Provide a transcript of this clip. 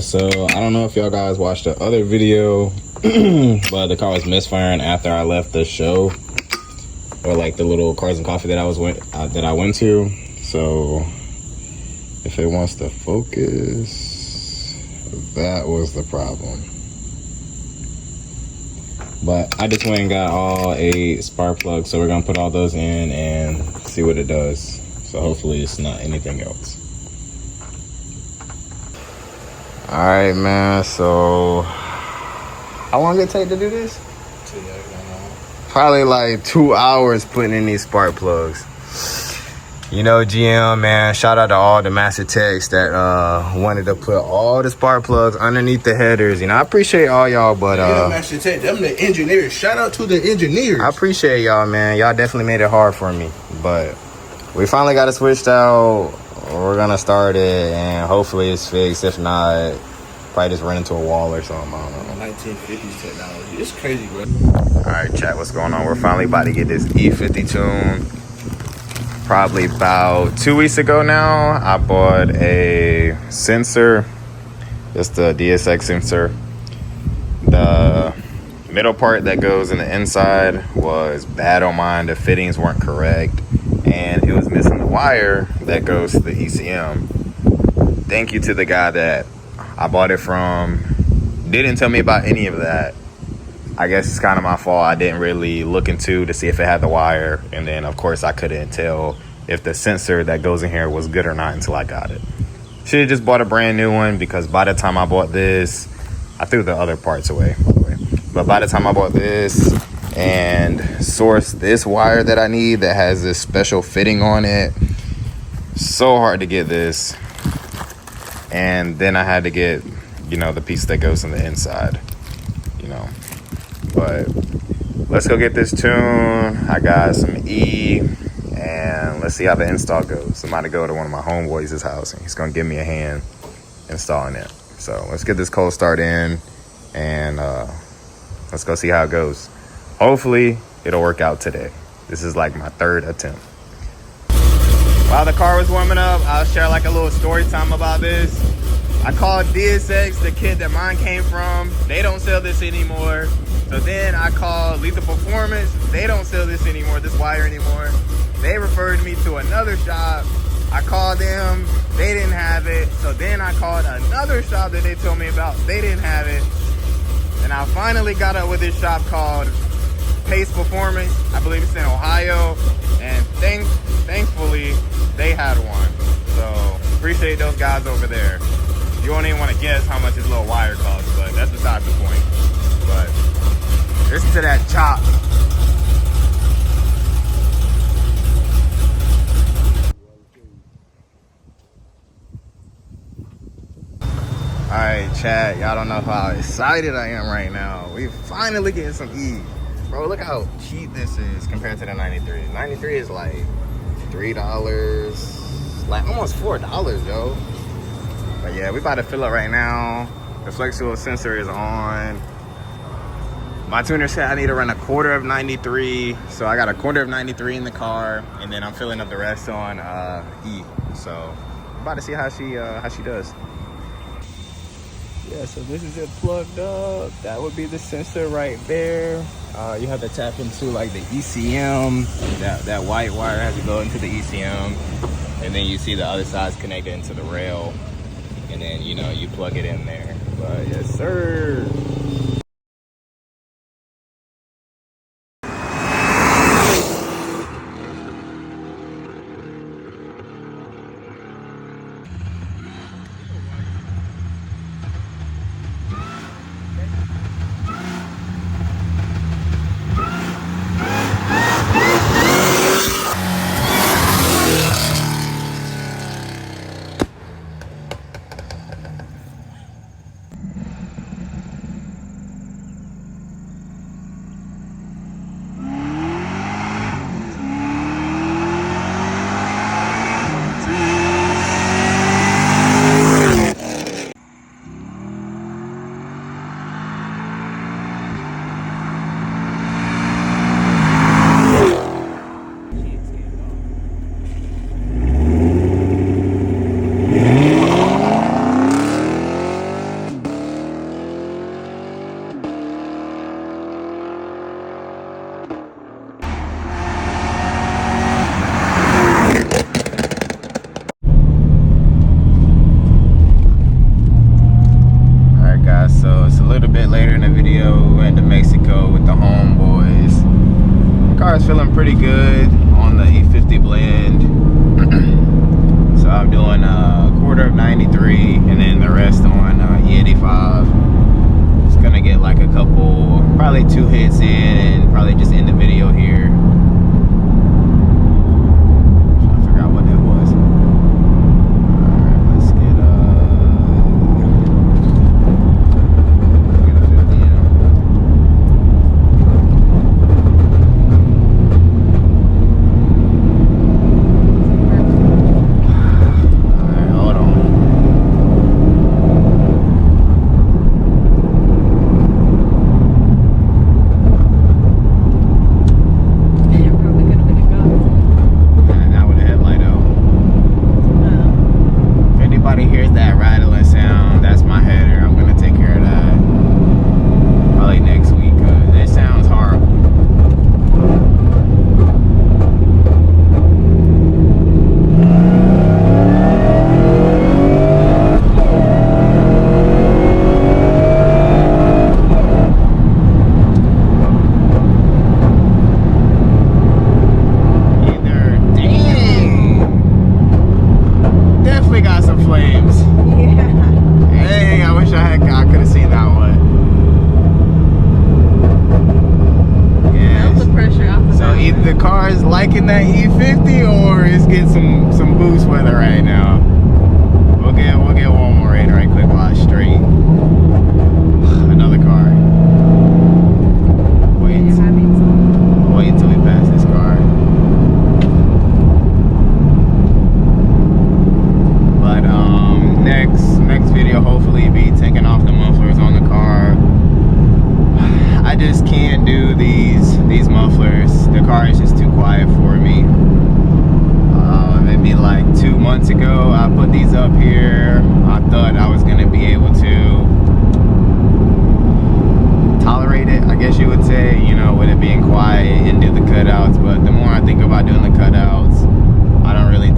Alright, so I don't know if y'all guys watched the other video, but the car was misfiring after I left the show, or like the little Cars and Coffee that I went to. So if it wants to focus, that was the problem. But I just went and got all 8 spark plugs, so we're gonna put all those in and see what it does. So hopefully it's not anything else. All right, man, so how long did it take to do this? Probably like 2 hours putting in these spark plugs. You know, GM, man, shout out to all the master techs that wanted to put all the spark plugs underneath the headers. You know, I appreciate all y'all, but master tech, them the engineers. Shout out to the engineers. I appreciate y'all, man. Y'all definitely made it hard for me, but we finally got it switched out. We're gonna start it and hopefully it's fixed. If not, probably just run into a wall or something. I don't know. 1950s technology. It's crazy, bro. All right, chat, what's going on? We're finally about to get this E50 tuned. Probably about 2 weeks ago now, I bought a sensor. It's the Lsx sensor. The middle part that goes in the inside was bad on mine. The fittings weren't correct, and it was missing the wire that goes to the ECM. Thank you to the guy that I bought it from. Didn't tell me about any of that. I guess it's kind of my fault. I didn't really look into to see if it had the wire, and then of course I couldn't tell if the sensor that goes in here was good or not until I got it. Should have just bought a brand new one, because by the time I bought this, I threw the other parts away, by the way. But by the time I bought this and sourced this wire that I need that has this special fitting on it, so hard to get this. And then I had to get, you know, the piece that goes in the inside, you know. But let's go get this tuned. I got some E, and let's see how the install goes. I'm about to go to one of my homeboys' house, and he's gonna give me a hand installing it. So let's get this cold start in, and let's go see how it goes. Hopefully it'll work out today. This is like my 3rd attempt. While the car was warming up, I'll share like a little story time about this. I called Lsx, the kid that mine came from. They don't sell this anymore. So then I called Lethal Performance. They don't sell this anymore, this wire anymore. They referred me to another shop. I called them, they didn't have it. So then I called another shop that they told me about. They didn't have it. And I finally got up with this shop called Pace Performance. I believe it's in Ohio. And thankfully, they had one. So appreciate those guys over there. You won't even want to guess how much this little wire costs, but that's besides the point. But listen to that chop. Alright, chat, y'all don't know how excited I am right now. We finally getting some E. Bro, look how cheap this is compared to the 93. 93 is like $3, like almost $4, yo. But yeah, we about to fill up right now. The flexible sensor is on. My tuner said I need to run a quarter of 93, so I got a quarter of 93 in the car, and then I'm filling up the rest on E. So I'm about to see how she does. Yeah, so this is it plugged up. That would be the sensor right there. You have to tap into like the ECM. That white wire has to go into the ECM, and then you see the other side's connected into the rail, and then you know you plug it in there. But yes, sir. ahead, see it, and probably just end the video here. Trying to figure out what that was. Alright, let's get a 50 in. Alright, hold on. Not with a headlight out. If anybody hears that rattling sound, that's my header. I'm gonna take care of that probably next week. It sounds horrible. Definitely got some flames. Hey, I wish I could have seen that one. Yes. So either the car is liking that E50 or it's getting some boost with it right now. We'll get one more in right quick while it's straight. Another car. Wait until we pass this car. But next video hopefully be taking off the mufflers on the car. I just can't do these mufflers. The car is just too quiet for me. Maybe like 2 months ago I put these up here. I thought I was gonna be able to tolerate it, I guess you would say, you know, with it being quiet and do the cutouts. But the more I think about doing the cutouts, I don't really